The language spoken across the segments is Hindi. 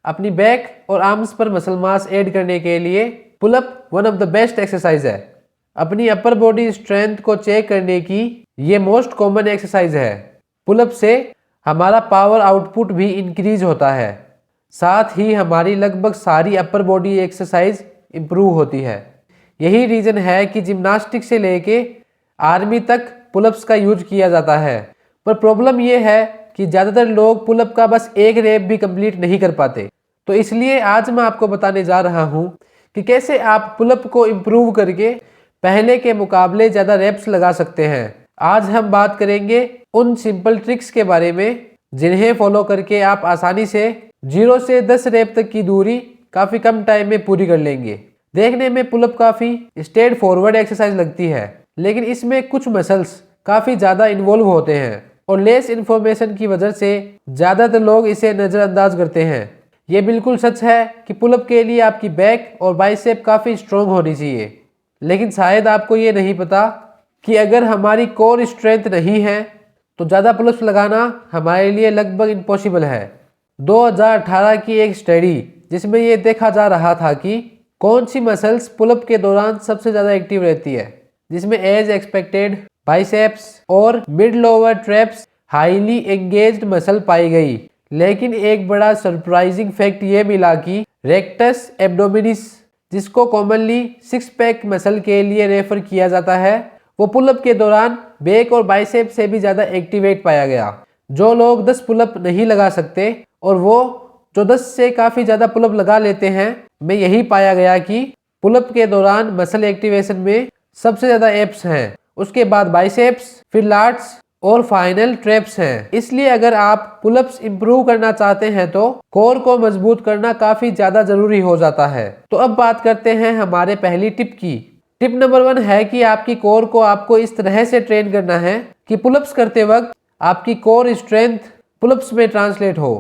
अपनी बैक और आर्म्स पर मसल मास ऐड करने के लिए pull up one of the best exercise है। अपनी अपर बॉडी स्ट्रेंथ को चेक करने की ये मोस्ट कॉमन एक्सरसाइज है। पुलअप से हमारा पावर आउटपुट भी इंक्रीज होता है, साथ ही हमारी लगभग सारी अपर बॉडी एक्सरसाइज इम्प्रूव होती है। यही रीज़न है कि जिम्नास्टिक से लेके आर्मी तक पुलअप्स का यूज किया जाता है। पर प्रॉब्लम ये है कि ज़्यादातर लोग पुलअप का बस एक रेप भी कंप्लीट नहीं कर पाते। तो इसलिए आज मैं आपको बताने जा रहा हूँ कि कैसे आप पुलअप को इम्प्रूव करके पहले के मुकाबले ज़्यादा रेप्स लगा सकते हैं। आज हम बात करेंगे उन सिंपल ट्रिक्स के बारे में जिन्हें फॉलो करके आप आसानी से 0 से 10 रेप तक की दूरी काफ़ी कम टाइम में पूरी कर लेंगे। देखने में पुलअप काफ़ी स्ट्रेट फॉरवर्ड एक्सरसाइज लगती है, लेकिन इसमें कुछ मसल्स काफ़ी ज़्यादा इन्वॉल्व होते हैं और लेस इन्फॉर्मेशन की वजह से ज़्यादातर लोग इसे नज़रअंदाज करते हैं। ये बिल्कुल सच है कि पुलअप के लिए आपकी बैक और बाइसेप काफ़ी स्ट्रॉन्ग होनी चाहिए, लेकिन शायद आपको ये नहीं पता कि अगर हमारी कोर स्ट्रेंथ नहीं है तो ज़्यादा पुलअप्स लगाना हमारे लिए लगभग इम्पॉसिबल है। 2018 की एक स्टडी जिसमें ये देखा जा रहा था कि कौन सी मसल्स पुलअप के दौरान सबसे ज़्यादा एक्टिव रहती है, जिसमें एज एक्सपेक्टेड बाइसेप्स और mid lower traps highly engaged muscle पाई गई। लेकिन एक बड़ा सरप्राइजिंग फैक्ट ये मिला कि रेक्टस एब्डोमिनिस, जिसको कॉमनली 6 पैक मसल के लिए रेफर किया जाता है, वो पुलअप के दौरान बैक और बाइसेप से भी ज़्यादा एक्टिवेट पाया गया। जो लोग 10 पुलअप नहीं लगा सकते और वो जो 10 से काफ़ी ज़्यादा पुलअप लगा लेते हैं, में यही पाया गया कि पुलअप के दौरान मसल एक्टिवेशन में सबसे ज़्यादा एप्स हैं, उसके बाद बाइसेप्स, फिर लैट्स और फाइनल ट्रैप्स हैं। इसलिए अगर आप पुलअप्स इंप्रूव करना चाहते हैं तो कोर को मजबूत करना काफ़ी ज़्यादा ज़रूरी हो जाता है। तो अब बात करते हैं हमारे पहली टिप की। टिप नंबर 1 है कि आपकी कोर को आपको इस तरह से ट्रेन करना है कि पुलअप्स करते वक्त आपकी कोर स्ट्रेंथ पुलअप्स में ट्रांसलेट हो।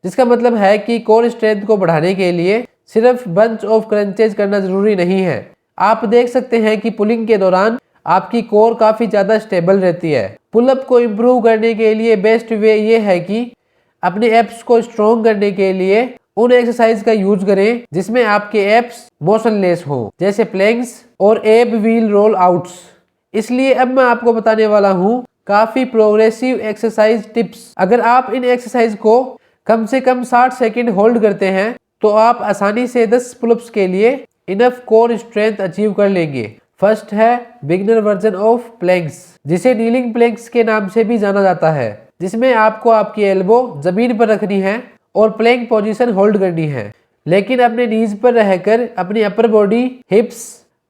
जिसका मतलब है कि कोर स्ट्रेंथ को बढ़ाने के लिए सिर्फ बंच ऑफ क्रंचेज करना जरूरी नहीं है। आप देख सकते हैं कि पुलिंग के दौरान आपकी कोर काफ़ी ज़्यादा स्टेबल रहती है। पुलअप को इम्प्रूव करने के लिए बेस्ट वे ये है कि अपने एप्स को स्ट्रॉन्ग करने के लिए उन एक्सरसाइज का यूज करें जिसमें आपके एप्स मोशनलेस हो, जैसे प्लैंक्स और एब व्हील रोल आउट्स। इसलिए अब मैं आपको बताने वाला हूँ काफ़ी प्रोग्रेसिव एक्सरसाइज टिप्स। अगर आप इन एक्सरसाइज को कम से कम 60 सेकेंड होल्ड करते हैं तो आप आसानी से 10 पुलअप्स के लिए इनफ कोर स्ट्रेंथ अचीव कर लेंगे। फर्स्ट है बिगिनर वर्जन ऑफ प्लैंक्स, जिसे नीलिंग प्लैंक्स के नाम से भी जाना जाता है, जिसमें आपको आपकी एल्बो जमीन पर रखनी है और प्लैंक पोजीशन होल्ड करनी है, लेकिन अपने नीज पर रहकर अपनी अपर बॉडी, हिप्स,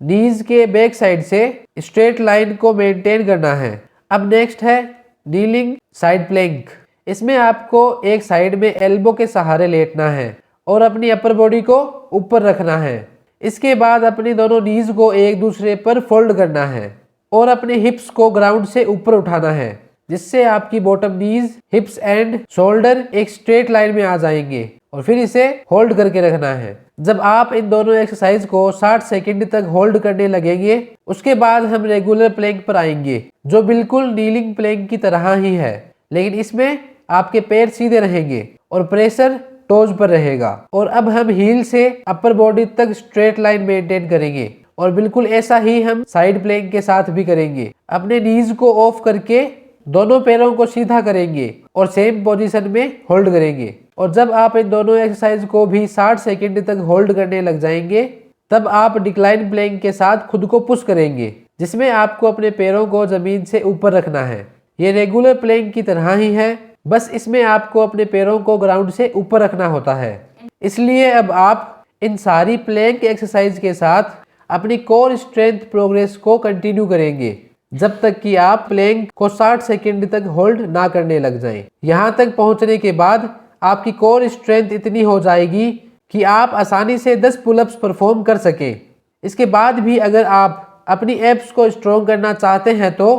नीज के बैक साइड से स्ट्रेट लाइन को मेंटेन करना है। अब नेक्स्ट है नीलिंग साइड प्लैंक। इसमें आपको एक साइड में एल्बो के सहारे लेटना है और अपनी अपर बॉडी को ऊपर रखना है। इसके बाद अपनी दोनों नीज को एक दूसरे पर फोल्ड करना है और अपने हिप्स को ग्राउंड से ऊपर उठाना है, जिससे आपकी बॉटम नीज, हिप्स एंड शोल्डर एक स्ट्रेट लाइन में आ जाएंगे और फिर इसे होल्ड करके रखना है। जब आप इन दोनों एक्सरसाइज को 60 सेकंड तक होल्ड करने लगेंगे, उसके बाद हम रेगुलर प्लैंक पर आएंगे, जो बिल्कुल नीलिंग प्लैंक की तरह ही है, लेकिन इसमें आपके पैर सीधे रहेंगे और प्रेशर टोज पर रहेगा। और अब हम हील से अपर बॉडी तक स्ट्रेट लाइन मेंटेन करेंगे और बिल्कुल ऐसा ही हम साइड प्लैंक के साथ भी करेंगे। अपने नीज को ऑफ करके दोनों पैरों को सीधा करेंगे और सेम पोजीशन में होल्ड करेंगे। और जब आप इन दोनों एक्सरसाइज को भी 60 सेकंड तक होल्ड करने लग जाएंगे, तब आप डिक्लाइन प्लैंक के साथ खुद को पुश करेंगे, जिसमें आपको अपने पैरों को जमीन से ऊपर रखना है। ये रेगुलर प्लैंक की तरह ही है, बस इसमें आपको अपने पैरों को ग्राउंड से ऊपर रखना होता है। इसलिए अब आप इन सारी प्लैंक एक्सरसाइज के साथ अपनी कोर स्ट्रेंथ प्रोग्रेस को कंटिन्यू करेंगे जब तक कि आप प्लैंक को 60 सेकंड तक होल्ड ना करने लग जाएं। यहाँ तक पहुँचने के बाद आपकी कोर स्ट्रेंथ इतनी हो जाएगी कि आप आसानी से 10 पुलअप्स परफॉर्म कर सकें। इसके बाद भी अगर आप अपनी एप्स को स्ट्रॉन्ग करना चाहते हैं तो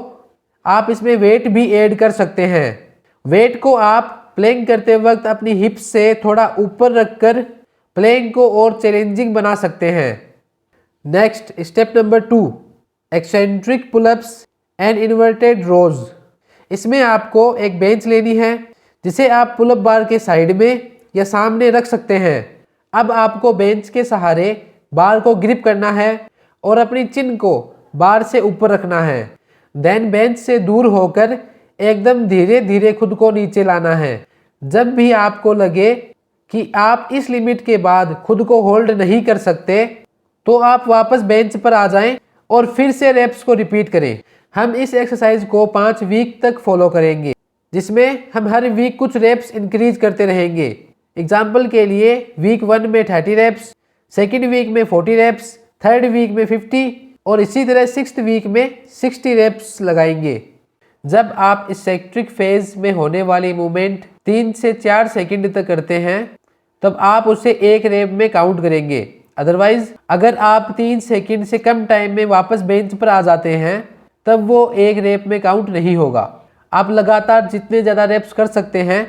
आप इसमें वेट भी ऐड कर सकते हैं। वेट को आप प्लैंक करते वक्त अपनी हिप्स से थोड़ा ऊपर रखकर प्लैंक को और चैलेंजिंग बना सकते हैं। Next step number 2, eccentric pullups and inverted rows. इसमें आपको एक बेंच लेनी है जिसे आप पुलअप बार के साइड में या सामने रख सकते हैं। अब आपको बेंच के सहारे बार को ग्रिप करना है और अपनी चिन को बार से ऊपर रखना है। देन बेंच से दूर होकर एकदम धीरे धीरे खुद को नीचे लाना है। जब भी आपको लगे कि आप इस लिमिट के बाद खुद को होल्ड नहीं कर सकते तो आप वापस बेंच पर आ जाएं और फिर से रेप्स को रिपीट करें। हम इस एक्सरसाइज को 5 वीक तक फॉलो करेंगे, जिसमें हम हर वीक कुछ रेप्स इंक्रीज करते रहेंगे। एग्जाम्पल के लिए वीक 1 में 30 रेप्स, सेकेंड वीक में 40 रेप्स, थर्ड वीक में 50 और इसी तरह 6th वीक में 60 रेप्स लगाएंगे। जब आप इसेंट्रिक फेज में होने वाली मूवमेंट 3 से 4 सेकंड तक करते हैं तब आप उसे एक रेप में काउंट करेंगे। अदरवाइज अगर आप 3 सेकंड से कम टाइम में वापस बेंच पर आ जाते हैं तब वो एक रेप में काउंट नहीं होगा। आप लगातार जितने ज़्यादा रेप्स कर सकते हैं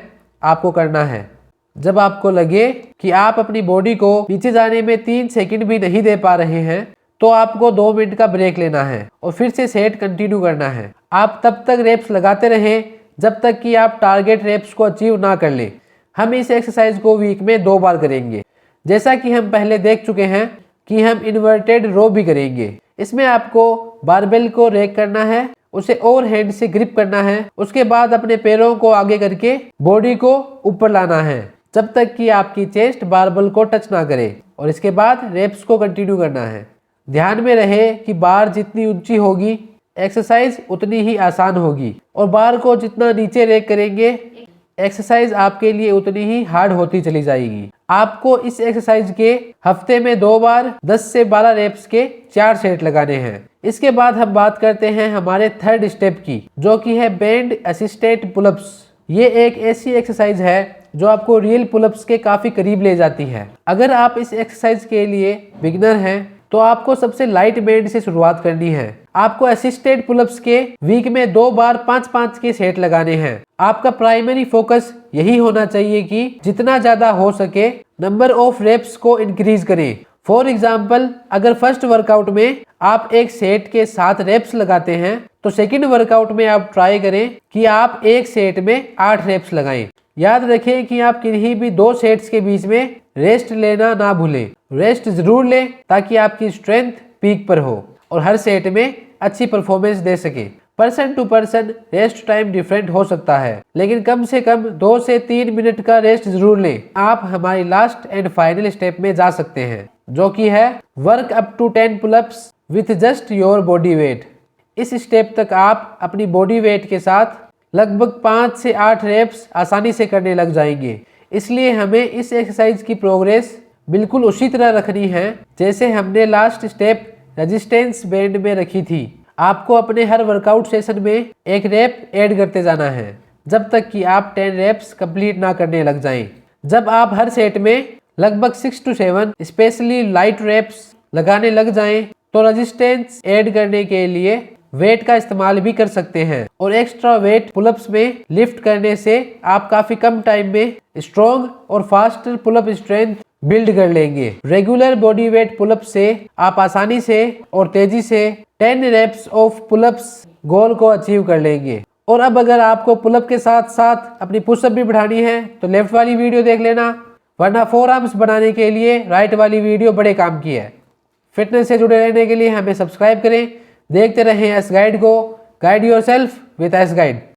आपको करना है। जब आपको लगे कि आप अपनी बॉडी को नीचे जाने में 3 सेकंड भी नहीं दे पा रहे हैं तो आपको 2 मिनट का ब्रेक लेना है और फिर से सेट कंटिन्यू करना है। आप तब तक रेप्स लगाते रहें जब तक कि आप टारगेट रेप्स को अचीव ना कर लें। हम इस एक्सरसाइज को वीक में 2 बार करेंगे। जैसा कि हम पहले देख चुके हैं कि हम इन्वर्टेड रो भी करेंगे। इसमें आपको बारबेल को रेक करना है, उसे ओवर हैंड से ग्रिप करना है, उसके बाद अपने पैरों को आगे करके बॉडी को ऊपर लाना है जब तक कि आपकी चेस्ट बारबेल को टच ना करे और इसके बाद रेप्स को कंटिन्यू करना है। ध्यान में रहे कि बार जितनी ऊंची होगी एक्सरसाइज उतनी ही आसान होगी और बार को जितना नीचे रेक करेंगे एक्सरसाइज आपके लिए उतनी ही हार्ड होती चली जाएगी। आपको इस एक्सरसाइज के हफ्ते में 2 बार 10 से 12 रेप्स के 4 सेट लगाने हैं। इसके बाद हम बात करते हैं हमारे थर्ड स्टेप की, जो कि है बेंड असिस्टेड पुलअप्स। ये एक ऐसी एक्सरसाइज है जो आपको रियल पुलअप्स के काफी करीब ले जाती है। अगर आप इस एक्सरसाइज के लिए बिगिनर हैं तो आपको सबसे लाइट बेंड से शुरुआत करनी है। आपको असिस्टेड पुलअप्स के वीक में 2 बार 5-5 के सेट लगाने हैं। आपका प्राइमरी फोकस यही होना चाहिए कि जितना ज्यादा हो सके नंबर ऑफ रेप्स को इंक्रीज करें। फॉर एग्जाम्पल अगर फर्स्ट वर्कआउट में आप एक सेट के 7 रेप्स लगाते हैं तो सेकंड वर्कआउट में आप ट्राई करें कि आप एक सेट में 8 रेप्स लगाएं। याद रखें कि आप किन्हीं भी 2 सेट्स के बीच में रेस्ट लेना ना भूलें। रेस्ट जरूर लें ताकि आपकी स्ट्रेंथ पीक पर हो और हर सेट में अच्छी परफॉर्मेंस दे सके। Person to person rest time different हो सकता है, लेकिन कम से कम 2 से 3 मिनट का रेस्ट जरूर लें। आप हमारी लास्ट एंड फाइनल स्टेप में जा सकते हैं, जो कि है work up to 10 pull ups with just your body weight. इस स्टेप तक आप अपनी बॉडी वेट के साथ लगभग 5 से 8 रेप्स आसानी से करने लग जाएंगे। इसलिए हमें इस एक्सरसाइज की प्रोग्रेस बिल्कुल उसी तरह रखनी है जैसे हमने लास्ट स्टेप रेजिस्टेंस बैंड में रखी थी। आपको अपने हर वर्कआउट सेशन में एक रेप ऐड करते जाना है जब तक कि आप 10 रेप्स कंप्लीट ना करने लग जाएं। जब आप हर सेट में लगभग 6 to 7 स्पेशली लाइट रेप्स लगाने लग जाएं तो रेजिस्टेंस ऐड करने के लिए वेट का इस्तेमाल भी कर सकते हैं और एक्स्ट्रा वेट पुलअप्स में लिफ्ट करने से आप काफी कम टाइम में स्ट्रॉन्ग और फास्टर पुलअप स्ट्रेंथ बिल्ड कर लेंगे। रेगुलर बॉडी वेट पुलअप से आप आसानी से और तेजी से 10 रेप्स ऑफ पुलअप्स गोल को अचीव कर लेंगे। और अब अगर आपको पुलअप के साथ साथ अपनी पुशअप भी बढ़ानी है तो लेफ्ट वाली वीडियो देख लेना, वरना 4 आर्म्स बनाने के लिए राइट वाली वीडियो बड़े काम की है। फिटनेस से जुड़े रहने के लिए हमें सब्सक्राइब करें। देखते रहें एस गाइड को। Guide yourself with S guide.